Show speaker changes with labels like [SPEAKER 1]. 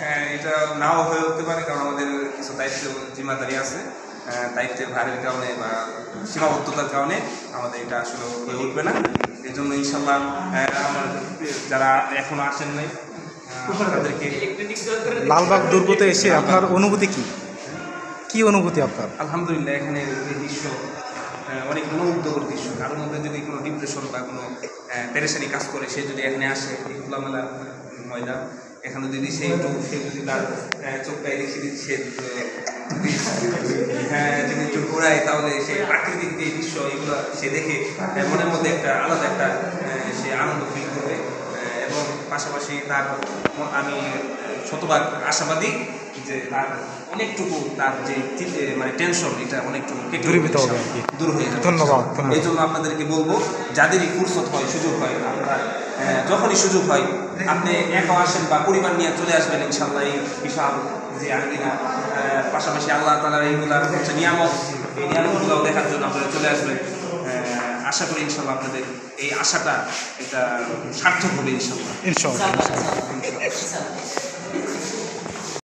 [SPEAKER 1] হ্যাঁ, এটা নাও হয়ে উঠতে পারে, কারণ আমাদের কিছু দায়িত্ব জিম্মাদারি আছে। দায়িত্বের ভারের কারণে বা সীমাবদ্ধতার কারণে আমাদের এটা আসলে হয়ে উঠবে না। এই জন্য ইনশাল্লাহ আমার যারা এখনো আসেন নাই তাদেরকে।
[SPEAKER 2] লালবাগ দুর্গতে এসে আপনার অনুভূতি কি অনুভূতি আপনার?
[SPEAKER 1] আলহামদুলিল্লাহ, এখানে এই দৃশ্য অনেক মনোমুগ্ধকর দৃশ্য। কারোর মধ্যে যদি কোনো ডিপ্রেশন বা কোনো পেরেশানি কাজ করে, সে যদি এখানে আসে, এই খোলামেলা ময়দান, এখানে যদি সে যদি তার চোখটাই দেখিয়ে দিচ্ছে, সে যদি একটু ঘোরায়, তাহলে সে প্রাকৃতিক যে দৃশ্য এগুলো সে দেখে মনের মধ্যে একটা আলাদা একটা সে আনন্দ ফিল করবে। এবং পাশাপাশি তার আমি শতভাগ আশাবাদী যে তার অনেকটুকু তার যে মানে টেনশন, এটা অনেকটুকু দূর হয়ে যাবে।
[SPEAKER 2] ধন্যবাদ।
[SPEAKER 1] এই জন্য আপনাদেরকে বলবো, যাদেরই ফুরসত হয়, সুযোগ হয়, আপনারা যখনই সুযোগ হয় আপনি একা আসেন বা পরিবার নিয়ে চলে আসবেন। ইনশাল্লাহ এই বিশাল যে আঙ্গিনা, পাশাপাশি আল্লাহ তাআলার এইগুলা হচ্ছে নিয়ামত, এই নিয়ামতগুলোও দেখার জন্য আপনারা চলে আসবেন। আশা করি ইনশাল্লাহ আপনাদের এই আশাটা এটা সার্থক হবে ইনশাল্লাহ।
[SPEAKER 2] ইনশাআল্লাহ।